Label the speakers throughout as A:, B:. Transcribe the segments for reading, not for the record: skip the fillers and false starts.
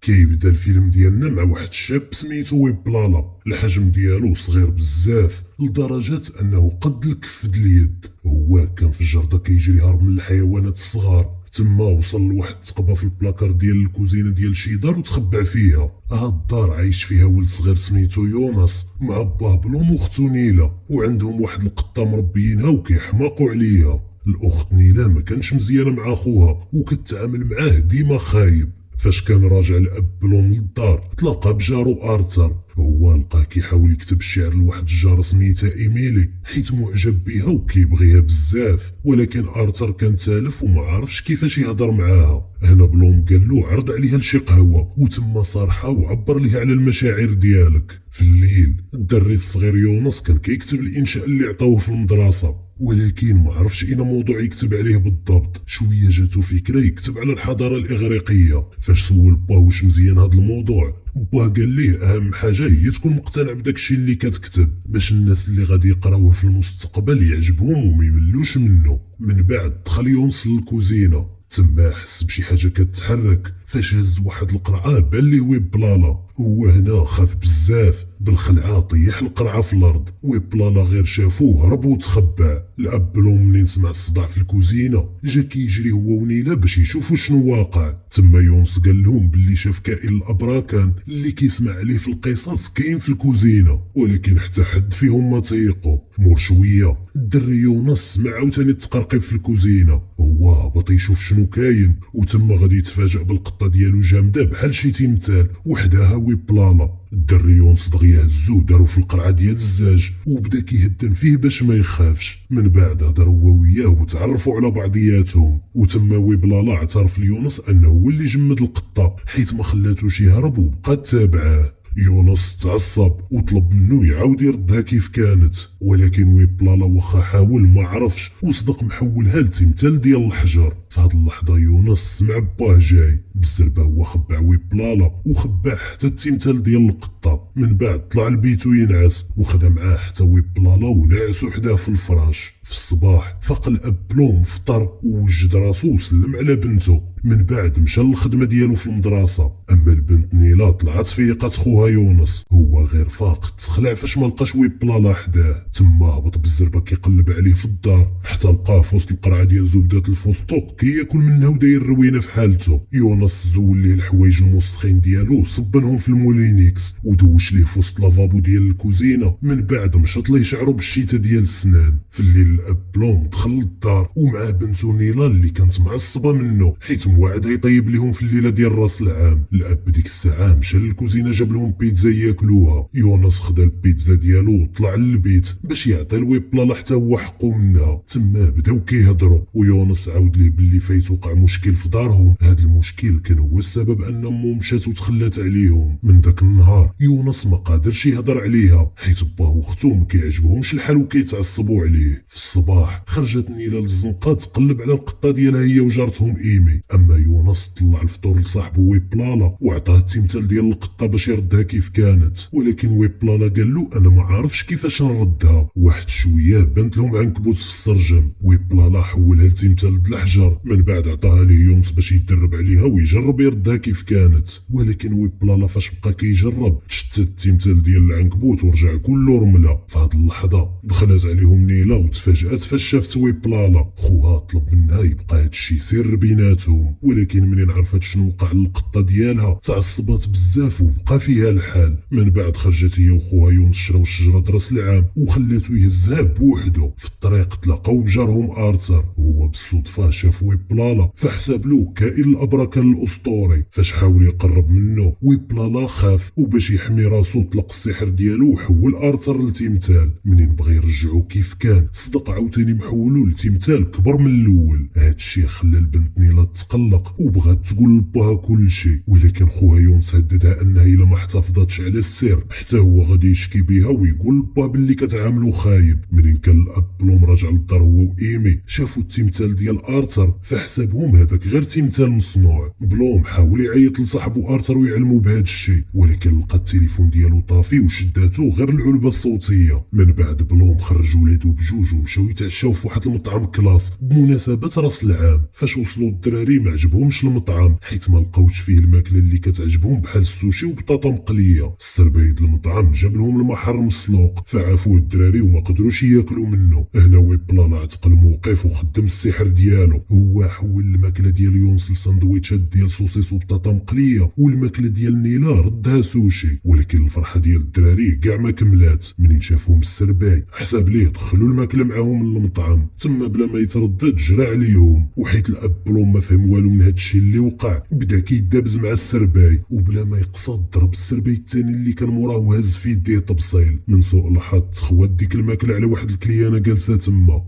A: كيبدا الفيلم ديالنا مع واحد الشاب سميتو ويبلالا. الحجم ديالو صغير بزاف لدرجة انه قد الكف د اليد. هو كان في الجردة كيجري هارب من الحيوانات الصغار. تما وصل لواحد التقبه في البلاكار ديال الكوزينه ديال شي دار وتخبع فيها. هاد الدار عايش فيها ولد صغير سميتو يونس مع باه بلوم واختو نيلة، وعندهم واحد القطه مربيينها وكيحماقوا عليها. الاخت نيلة ما كانش مزيانه مع خوها وكتعامل معاه ديما خايب. فاش كان راجع الاب بلوم للدار تلاقى بجارو ارثر. هو لقاه كيحاول يكتب الشعر لواحد الجاره سميتها ايميلي حيت معجب بها وكيبغيها بزاف، ولكن ارثر كان تالف وما عرفش كيفاش يهضر معاها. هنا بلوم قال له عرض عليها لشي قهوه وتما صارحه وعبر ليها على المشاعر ديالك. في الليل الدري الصغير يونس كان كيكتب الانشاء اللي عطاوه في المدرسه، ولكن ما عرفش اين موضوع يكتب عليه بالضبط. شويه جاتو فكره يكتب على الحضاره الاغريقيه. فاش سول باه واش مزيان هذا الموضوع، باه قال ليه اهم حاجه هي تكون مقتنع بداكشي اللي كتكتب باش الناس اللي غادي يقراوه في المستقبل يعجبهم وما يملوش منه. من بعد دخل يونس للكوزينه، تما حس بشي حاجه كتحرك. فاش هز واحد القرعه بان ليه ويبلالا. هو هنا خاف بزاف، بالخلعه طيح القرعه في الارض. ويبلالا غير شافوه هرب وتخبى. الاب بلوم منين سمع الصداع في الكوزينه جا كيجري هو ونيلة باش يشوفوا شنو واقع. تما يونس قال لهم باللي شاف كائن الابراكان اللي كيسمع عليه في القصص كاين في الكوزينه، ولكن حتى حد فيهم ما تيقوا. مور شويه الدري يونس سمع عاوتاني التقرقيب في الكوزينه. هو هبط يشوف شنو كاين، وتما غادي يتفاجأ بالقطه ديالو جامده بحال شي تمثال وحدها ويبلالا. الدري يونس دغيا هزو دارو في القرعه ديال الزاج وبدا كيهدن فيه باش ما يخافش. من بعد هضر هو وياه وتعرفوا على بعضياتهم، وتما ويبلالا اعترف ليونس انه هو اللي جمد القطه حيت ما خلاتوش يهرب وبقات تابعاه. يونس تعصب وطلب منه يعاود يردها كيف كانت، ولكن ويبلالا واخا حاول ما عرفش وصدق محولها لتمثال ديال الحجر. في هاد اللحظه يونس سمع باه جاي بالزربه. هو خبع ويبلالا وخبع حتى التمثال ديال القطه. من بعد طلع لبيتو ينعس وخدا معاه حتى ويبلالا ونعسو حداه في الفراش. في الصباح فاق الاب بلوم فطر ووجد راسو وسلم على بنته. من بعد مشى للخدمه ديالو في المدرسه. اما البنت نيلة طلعت فيقات خوها يونس. هو غير فاق تخلع فاش ما لقاش ويبلالا حداه. تما هبط بالزربه كيقلب عليه في الدار حتى لقاه في وسط القرعه ديال زبده الفستق كياكل منها وداير روينه في حالته. يونس زول ليه الحوايج الموسخين ديالو وصبنهم في المولينيكس ودوش ليه في وسط لافابو ديال الكوزينه. من بعد مشط ليه شعرو بالشيته ديال السنان. في الليل الاب بلوم دخل للدار ومعاه بنته نيلة اللي كانت معصبه منه حيت موعد يطيب لهم في الليله ديال راس العام. الاب ديك الساعه مشى للكوزينه جاب لهم بيتزا ياكلوها. يونس خدا البيتزا ديالو وطلع للبيت باش يعطي الويبلالا حتى هو حقه منها. تما بداو كيهضروا ويونس عاود ليه باللي فايت وقع مشكل في دارهم. هاد المشكل كان هو السبب ان امو مشات وتخلات عليهم. من داك النهار يونس ما قادرش يهضر عليها حيت باه وختو ما كيعجبهمش الحال وكيتعصبوا عليه. في الصباح خرجت نيلة للزنقه تقلب على القطه ديالها هي وجارتهم ايمي. اما يونس طلع الفطور لصاحبه ويبلالا وعطاه التمثال ديال القطه باش يردها كيف كانت، ولكن ويبلالا قال له انا ما عارفش كيفاش نردها. واحد شويه بانت لهم عنكبوت في السرجم. ويبلالا حولها لتمثال د الحجر. من بعد عطاها ليه يونس باش يتدرب عليها ويجرب يردها كيف كانت، ولكن ويبلالا فاش بقى كيجرب تشتت التمثال ديال العنكبوت ورجع كله رمله. في هاد اللحظه دخلت عليهم نيلة وتفاجات فاش شافت ويبلالا. خوها طلب منها يبقى هادشي سر بيناتهم، ولكن منين عرفت شنو وقع للقطه ديالها تعصبات بزاف وبقى فيها الحال. من بعد خرجت هي وخوها يونس شراو الشجره راس العام وخلاتو يهزها بوحدو. في الطريق تلاقاو بجارهم ارثر. هو بالصدفه شاف ويبلالا فحسب له كائن الابراكان الاسطوري. فاش حاول يقرب منه ويبلالا خاف وباش يحمي راسو طلق السحر ديالو وحول ارثر لتمثال. منين بغى يرجعو كيف كان صدق عاوتاني محولو لتمثال كبر من الاول. هادشي خلى البنت نيلة تقلق وبغات تقول لباها كل شيء، ولكن خوها يونس هددها انها الا ما احتفظتش على السر حتى هو غادي يشكي بها ويقول لباه باللي كتعاملو خايب. منين كان الاب بلوم راجع للدار هو وايمي شافوا التمثال ديال ارثر فحسبهم هذاك غير تمثال مصنوع. بلوم حاول يعيط لصاحبو ارثر ويعلمو بهذا الشيء، ولكن لقى التليفون ديالو طافي وشداتو غير العلبه الصوتيه. من بعد بلوم خرج ولادو بجوج ومشاو يتعشاو في واحد المطعم كلاس بمناسبه راس العام. فاش وصلوا الدراري ما عجبهمش المطعم حيت ما لقاوش فيه الماكله اللي كتعجبهم بحال السوشي وبطاطا مقليه. السربايد المطعم جاب لهم المحر مسلوق فعافوه الدراري وما قدروش ياكلوا منه. هنا ويبلالا عتق الموقف وخدم السحر ديالو، هو حول الماكله ديال يونس لساندويتشات ديال صوصيص وبطاطا مقليه، والماكله ديال نيلا ردها سوشي. ولكن الفرحه ديال الدراري كاع ما كملات منين شافوهم السرباي، حسب ليه دخلوا الماكله معاهم للمطعم. تما بلا ما يتردد جرى عليهم، وحيت الاب بلوم ما فهم والو من هادشي اللي وقع بدا كيدابز مع السرباي، وبلا ما يقصد ضرب السرباي الثاني اللي كان موراه وهز في يديه طبسيل. من سوء الحظ تخوات ديك الماكله على واحد الكليانه جالسه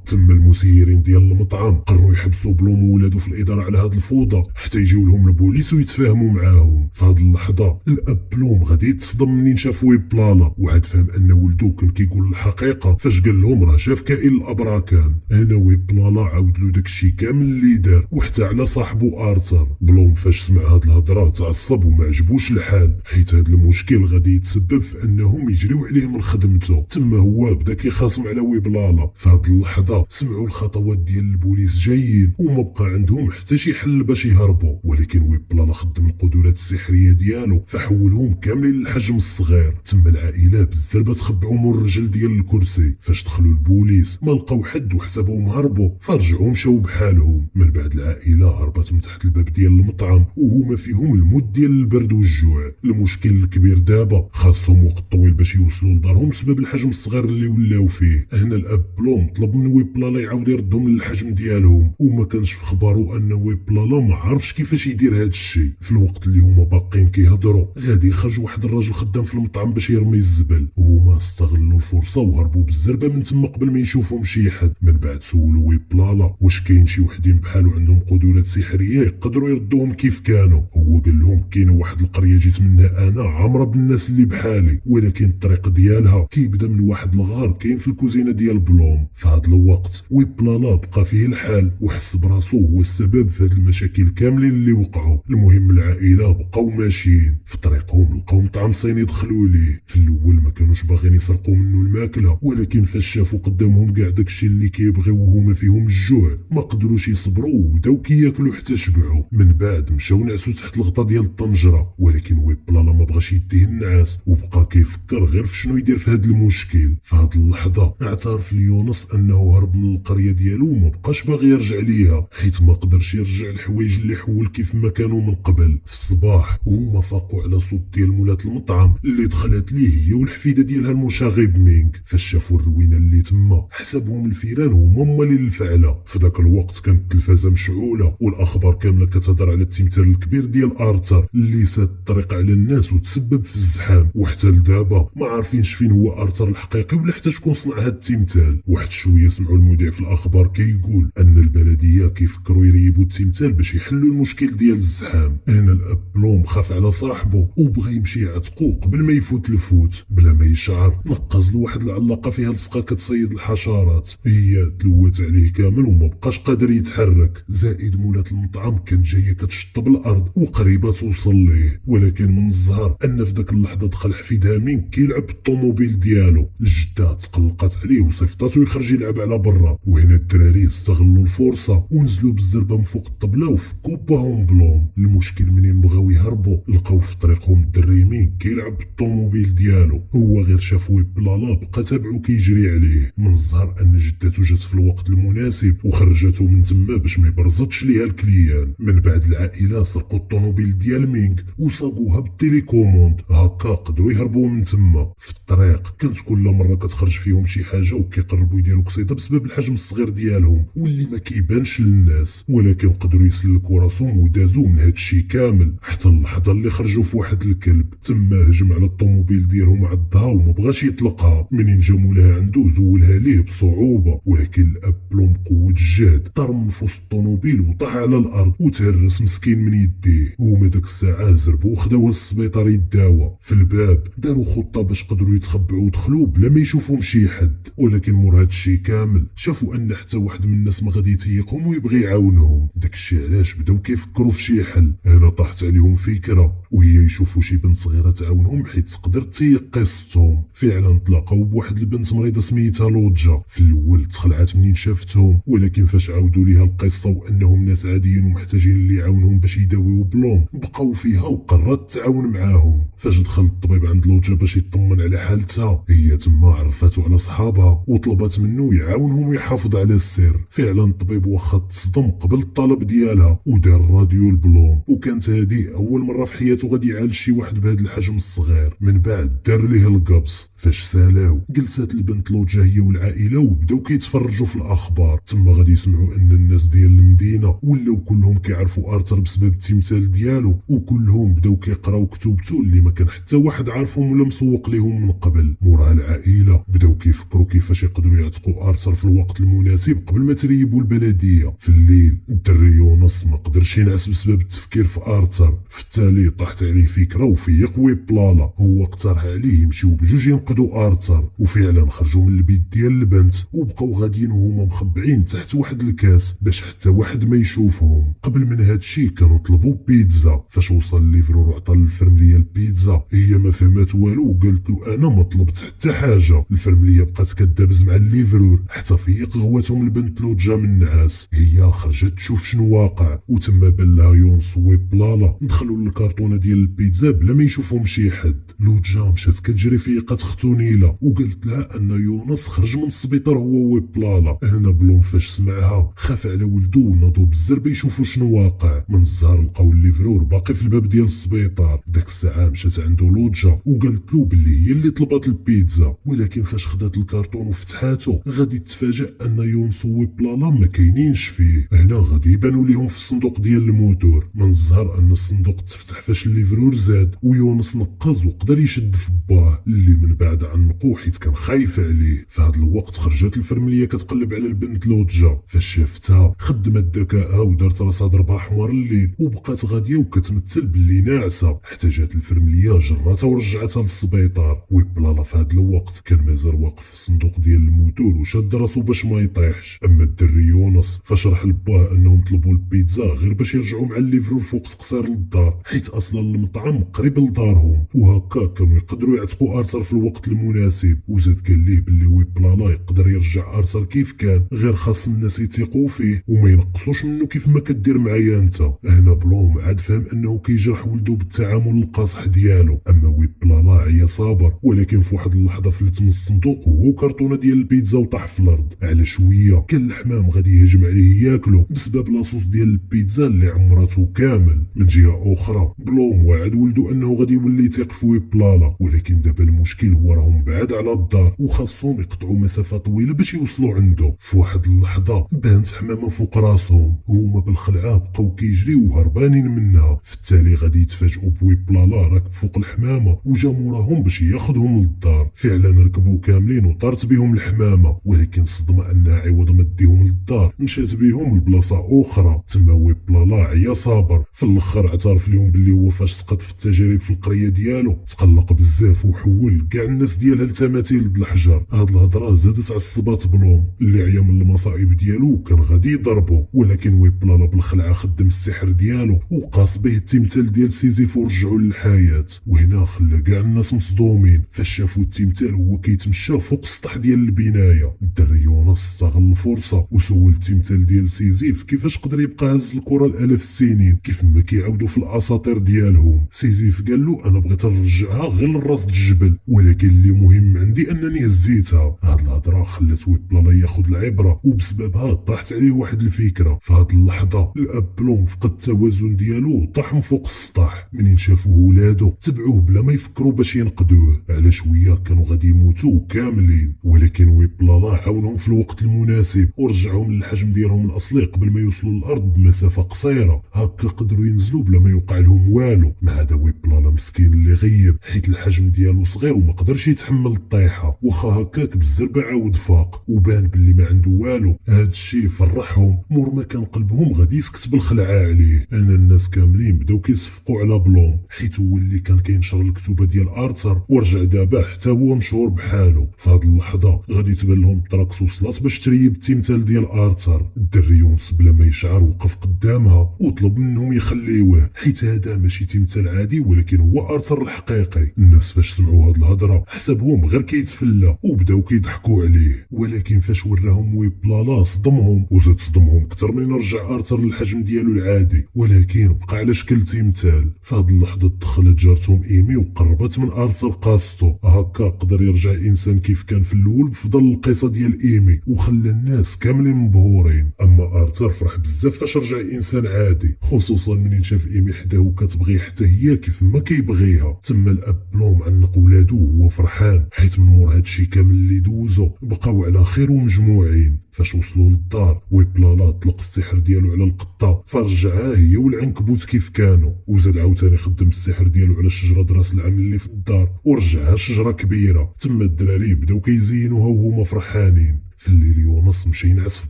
A: تما المسيرين ديال المطعم قرروا يحبسوا بلوم وولادو في الاداره على هاد الفوضى حتى يجيو لهم البوليس ويتفاهموا معاهم. في هاد اللحظه الاب بلوم غادي يتصدم منين شاف ويبلالا، وعاد فهم ان ولدو كان كيقول الحقيقه فاش قال لهم راه شاف كائن الابراكان. هنا ويبلالا عاود له داكشي كامل اللي دار وحتى على صاحبو ارثر. بلوم فاش سمع هاد الهضره تعصب وما عجبوش الحال، حيت هاد المشكل غادي يتسبب في انهم يجريو عليه من خدمته. تما هو بدا كيخاصم على ويبلالا. في هاد اللحظه سمعوا الخطوات ديال البوليس جايين وما بقى عندهم حتى شي حل باش يهربوا، ولكن ويبلالا خدم القدرات السحريه ديالو فحولهم كاملين للحجم الصغير. تما العائله بالزربه تخبعوا مور الرجل ديال الكرسي. فاش دخلوا البوليس ما لقاو حد وحسبوهم هربوا، فرجعوا مشاو بحالهم. من بعد العائله هربت من تحت الباب ديال المطعم وهما فيهم الموت ديال البرد والجوع. المشكل الكبير دابا خاصهم وقت طويل باش يوصلوا لدارهم بسبب الحجم الصغير اللي ولاو فيه. هنا الاب بلوم طلب من ويبلالا يعاود يردهم للحجم ديالهم، وما كانش في خبارو ان ويبلالا ما عرفش كيفاش يدير هاد الشيء. في الوقت اللي هما باقين كيهضروا غادي يخرج واحد الراجل خدام في المطعم باش يرمي الزبل، وهما استغلوا الفرصه وهربوا بالزربه من تما قبل ما يشوفهم شي حد. من بعد سولوا ويبلالا واش كاين شي وحدين بحالو عندهم قدرات سحريه يقدروا يردوهم كيف كانوا. هو قال لهم كاينه واحد القريه جيت منها انا عامره بالناس اللي بحالي، ولكن الطريق ديالها كيبدا من واحد الغار كاين في الكوزينه ديال بلوم. في هذا الوقت ويبلالا بقى فيه الحال وحس براسو هو السبب في هاد المشاكل كاملين اللي وقعوا. المهم العائله بقاو ماشيين في طريقهم لقاو مطعم صيني يدخلوا ليه. في الاول ما كانوش باغيين يسرقوا منه الماكله، ولكن فاش شافوا قدامهم كاع داكشي اللي كيبغيو وهما فيهم الجوع ما قدروش يصبروا وبداو كياكلوا حتى شبعوا. من بعد مشاو نعسوا تحت الغطا ديال الطنجره، ولكن ويبلالا ما بغاش يديه النعاس وبقى كيفكر غير في شنو يدير في هاد المشكل. في هاد اللحظه اعترف ليونس انه هرب من القريه ديالو وما بقاش باغي يرجع ليها حيت ما قدرش يرجع الحوايج اللي حول كيف ما كانوا من قبل. في الصباح هما فاقوا على صوت ديال مولات المطعم اللي دخلت ليه هي والحفيده ديالها المشاغب مينغ. فاش شافوا الروينه اللي تما حسبهم الفيران هما اللي الفعله. في ذاك الوقت كانت التلفازه مشعوله والاخبار كامله كتهضر على التمثال الكبير ديال ارثر اللي ساد الطريق على الناس وتسبب في الزحام، وحتى لدابا ما عارفينش فين هو ارثر الحقيقي ولا حتى شكون صنع هذا التمثال. واحد شويه سمعوا المذيع في الاخبار كيقول ان البلديه كيفكروا يريبوا التمثال باش يحلوا المشكل ديال الزحام. هنا الاب بلوم خاف على صاحبه وبغى يمشي يعتقو قبل ما يفوت الفوت. بلا ما يشعر نقز له واحد العلاقه فيها لصقه كتصيد الحشرات، هي تلوت عليه كامل وما بقاش قادر يتحرك. زائد مولات المطعم كانت جايه كتشطب الارض وقريبه توصل ليه، ولكن من الزهر ان في ذاك اللحظه دخل حفيدها مين كيلعب بالطوموبيل ديالو. الجده تقلقت عليه وصيفطاتو يخرج يلعب على برا. وهنا الدراري استغلوا الفرصه ونزلوا بالزربه من فوق الطبله وفكوا باهم بلوم. المشكل منين بغاو يهربوا لقاو في طريقهم الدري مين كيلعب بالطوموبيل ديالو، هو غير شاف ويبلالا بقى تابعو كيجري عليه. من الظهر ان جدته جات في الوقت المناسب وخرجته من تما باش ما يبرزطش ليها الكليان. من بعد العائله سرقوا الطوموبيل ديال مينغ وصاغوها بالتليكوموند، هكا قدروا يهربوا من تما. في الطريق كانت كل مره كتخرج فيهم شي حاجه وكيقربوا يديروا قصيده بسبب الحجم الصغير ديالهم واللي ما كيبانش للناس، ولكن قدروا يسلكوا راسهم ودازوا من هادشي كامل حتى اللحظه اللي خرجوا في واحد الكلب. تما هجم على الطوموبيل ديالهم عضها وما بغاش يطلقها. منين جا مولاها عنده زولها ليه بصعوبه، ولكن الاب بلوم قوه الجهد طار من فوسط الطوموبيل وطاح على الارض وتهرس مسكين من يديه. وهما داك الساعه زربوا وخداوه للسبيطار يداوى. في الباب داروا خطه باش قدروا يتخبعوا ودخلوا بلا ما يشوفهم شي حد، ولكن مور هادشي كامل شافوا ان حتى واحد من الناس ما غادي يتيقهم انه يبغي يعاونهم. داكشي علاش بداو كيفكروا في شي حل. هنا طاحت عليهم فكره، وهي يشوفوا شي بنت صغيره تعاونهم حيت تقدر تيق قصتهم. فعلا تلاقاو بواحد البنت مريضه سميتها لوجا. في الاول تخلعت منين شافتهم، ولكن فاش عاودوا ليها القصه وانهم ناس عاديين ومحتاجين اللي يعاونهم باش يداويو بلوم، بقاو فيها وقررت تعاون معاهم. فاش دخل الطبيب عند لوجا باش يطمن على حالتها، هي تما عرفاتو على صحابها وطلبت منه يعاونهم ويحافظ على السر. فعلا الطبيب واخا تصدم قبل الطلب ديالها ودار راديو البلوم، وكانت هذه اول مره في حياته غادي يعالج شي واحد بهذا الحجم الصغير. من بعد دار ليه القبص. فاش سالاو جلسات البنت لوجا هي والعائله وبداو كيتفرجوا في الاخبار. تما غادي يسمعوا ان الناس ديال المدينه ولاو كلهم كيعرفوا ارثر بسبب التمثال ديالو، وكلهم بداو كيقراو كتبته اللي ما كان حتى واحد عارفهم ولا مسوق ليهم من قبل. موراها العائله بداو كيفكروا كيفاش يقدروا يعتقوا ارثر في الوقت المناسب قبل ما تريبوا البلديه. في الليل الدري يونس ما قدرش ينعس بسبب التفكير في ارثر. في التالي طاحت عليه فكره وفيق ويبلالا. هو اقترح عليه يمشيو بجوج ينقذوا ارثر، وفعلا خرجوا من البيت ديال البنت وبقاو غاديين وهما مخبعين تحت واحد الكاس باش حتى واحد ما يشوفهم. قبل من هادشي كانوا طلبوا بيتزا. فاش وصل الليفرور وعطى للفرمليه البيتزا، هي ما فهمات والو وقالت له انا ما طلبت حتى حاجه. الفرمليه بقات كدابز مع الليفرور حتى فيق غواتهم البنت لوجا من النعاس. هي خرجت تشوف شنو واقع، وتما بان لها يونس ويبلالا دخلوا للكرتونه ديال البيتزا بلا ما يشوفهم شي حد. لوجا مشات كتجري فيقات ختو نيله وقالت لها ان يونس خرج من السبيطار هو ويبلالا. هنا بلوم فاش سمعها خاف على ولدو وناضوا بالزربه يشوفوا شنو واقع. من الزهر لقاو الليفرور باقي في الباب ديال السبيطار. داك الساعه مشات عنده لوجا وقالت له باللي هي اللي طلبات البيتزا، ولكن فاش خدات الكرتون وفتحاتو غادي تفاجئ ان يونس ويبلالا ما كاينينش فيه. هنا غادي يبانوا ليهم في الصندوق ديال الموتور. من الزهر ان الصندوق تفتح فاش الليفرور زاد، ويونس نقز وقدر يشد في باه اللي من بعد عنقو حيت كان خايف عليه. في هذا الوقت خرجت الفرمليه كتقلب على البنت لوجا. فاش شافتها خدمت ذكائها ودارت راسها ضربها حمار الليل وبقات غاديه وكتمثل باللي ناعسه، حتى جات الفرمليه جراتها ورجعتها للسبيطار. ويبلالا في هذا الوقت كان مازال واقف في الصندوق ديال الموتور وشاد راسو باش ما يطيحش. اما الدري يونس فشرح لباه انهم طلبوا البيتزا غير باش يرجعوا مع الليفرور في وقت قصير للدار، حيت اصلا المطعم قريب لدارهم، وهكا كانوا يقدروا يعتقوا ارثر في الوقت المناسب. وزاد قال ليه باللي ويبلالا يقدر يرجع ارثر كيف كان، غير خاص الناس يثيقوا فيه وما ينقصوش منه كيف ما كدير معايا انت. هنا بلوم عاد فهم انه كيجرح ولده بالتعامل القاصح ديالو. اما ويبلالا عيا صابر، ولكن في واحد اللحظه فلت من الصندوق وهو كرتونه ديال البيتزا وطاح في الارض. على شويه كان الحمام غادي يهجم عليه ياكلو بسبب لاصوص ديال البيتزا اللي عمرته كامل. من جهه اخرى بلوم وعد ولده انه غادي يولي يثيق في ويبلالا، ولكن دابا المشكل هو راهم بعاد على الدار وخاصهم يقطعوا مسافه طويله باش يوصلوا عنده. في واحد اللحظه بانت حمامه فوق راسهم، هما بالخلعه بقاو كيجريو وهربانين منها. في التالي غادي يتفاجئوا بويبلالا راكب فوق الحمامه وجا موراهم باش ياخذهم للدار. فعلا ركبوا كاملين وطارت بهم الحمامه، ولكن الصدمه انها عوض ما تديهم للدار مشات بهم لبلاصه اخرى. تما ويبلالا عيا صابر. في الاخر اعترف لهم باللي هو فاش سقط في التجارب في القريه ديالو تقلق بزاف وحول كاع الناس ديالها لتماثيل د الحجر. هاد الهضره زادت عصبات بلوم اللي عيا من المصائب ديالو كان غادي يضربو، ولكن ويبلالا بالخلعه خدم السحر ديالو وقاص به التمثال ديال سيزيف ورجعوا للحياه. وهنا خلى كاع الناس مصدومين فاش شافوا التمثال هو كيتمشى فوق السطح ديال البنايه. الدري يونس استغل الفرصه وسول التمثال ديال سيزيف كيفاش قدر يبقى هز الكره الالاف السنين كيف ما كيعاودوا في الاساطير ديالهم. سيزيف قال له انا بغيت نرجعها غير لراس الجبل، ولكن اللي مهم عندي انني هزيتها. هاد الهضره خلات ويبلالا ياخذ العبره وبسببها طاحت عليه واحد الفكره. في هاد اللحظه الاب بلوم فقد التوازن ديالو وطاح من فوق السطح. منين شافوه ولادو تبعوه بلا ما يفكروا باش ينقذوه. على شويه كانوا غادي يموتوا كاملين، ولكن ويبلالا عاونهم في الوقت المناسب ورجعهم للحجم ديالهم الاصلي قبل ما يوصلوا للارض بمسافه قصيره. هكا قدروا ينزلوا بلا ما يوقع لهم والو. مع هذا ويبلالا مسكين اللي غيب حيت الحجم ديالو صغير وما قدرش يتحمل الطيحه، واخا هكاك بالزربه عاود فاق وبان باللي ما عنده والو. هاد الشيء فرحهم مور ما كان قلبهم غادي يسكت بالخلعه عليه. انا الناس كاملين بداو كيصفقوا على بلوم حيت هو اللي كان كينشر الكتوبه ديال ديال ارثر ورجع دابا حتى هو مشهور بحالو. في هاد اللحظه غادي تبان لهم الطرقس وصلت باش تريب التمثال ديال ارثر. الدري يونس بلا ما يشعر وقف قدامها وطلب منهم يخليوه، حيت هذا ماشي تمثال عادي ولكن هو ارثر الحقيقي. الناس فاش سمعوا هاد الهضره حسبهم غير كيتفلى وبداو كيضحكوا عليه، ولكن فاش وراهم ويبلالا صدمهم وزاد صدمهم اكثر من رجع ارثر للحجم ديالو العادي، ولكن بقى على شكل تمثال. في هاد اللحظه دخلت جارتهم ايمي وقربت من ارثر قاصتو، هكا قدر يرجع انسان كيف كان في الاول بفضل القصه ديال ايمي وخلى الناس كاملين مبهورين. اما ارثر فرح بزاف فاش رجع انسان عادي، خصوصا منين شاف ايمي حداه وكتبغيه حتى هي كيف ما كيبغيها. تما الاب بلو معنق ولادو وهو فرحان، حيت من مور هادشي كامل اللي دوزو بقاو على خير ومجموعين. فاش وصلوا للدار ويبلالا طلق السحر ديالو على القطه فرجعها هي والعنكبوت كيف كانوا، وزاد عاوتاني خدم السحر ديالو على الشجره دراس العام اللي في الدار ورجعها شجره كبيره. تما الدراري بداو كيزينوها وهما فرحانين. في الليل يونس مشى ينعس في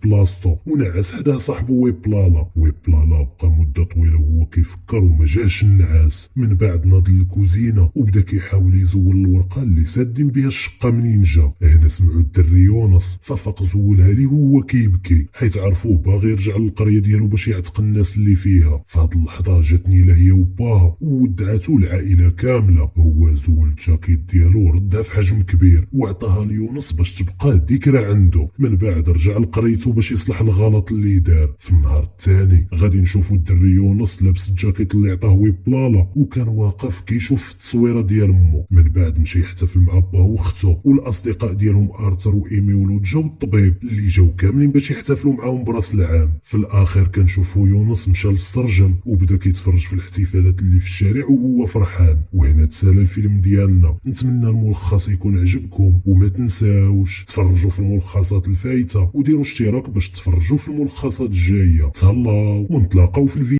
A: بلاصتو ونعس حداه صاحبو ويبلالا. ويبلالا بقى مده طويله وهو كيفكر وما جاش النعاس. من بعد ناض للكوزينه وبدا كيحاول يزول الورقه اللي سادين بها الشقه منين جا. هنا سمعوا الدري يونس ففاق زولها ليه وهو كيبكي، حيت عرفوه باغي يرجع للقريه ديالو باش يعتق الناس اللي فيها. في هاد اللحظه جات نيله هي وباها وودعاتو العائله كامله. هو زول الجاكيت ديالو وردها في حجم كبير وعطاها ليونس باش تبقى ذكرى عنده. من بعد رجع لقريتو باش يصلح الغلط اللي دار. في النهار الثاني غادي نشوفوا الدري يونس لابس الجاكيت اللي عطاه ويبلالا وكان واقف كيشوف في التصويره ديال امه. من بعد مشى يحتفل مع باه واختو والاصدقاء ديالهم ارثر وايمي ولوجا والطبيب اللي جاو كاملين باش يحتفلوا معاهم براس العام. في الاخر كنشوفوا يونس مشى للسرجم وبدا كيتفرج في الاحتفالات اللي في الشارع وهو فرحان. وهنا تسالى الفيلم ديالنا. نتمنى الملخص يكون عجبكم وما تنساوش تفرجوا في الملخصات الفايته وديروا اشتراك باش تفرجوا في الملخصات الجايه. تهلاو ونتلاقاو في الفيديو.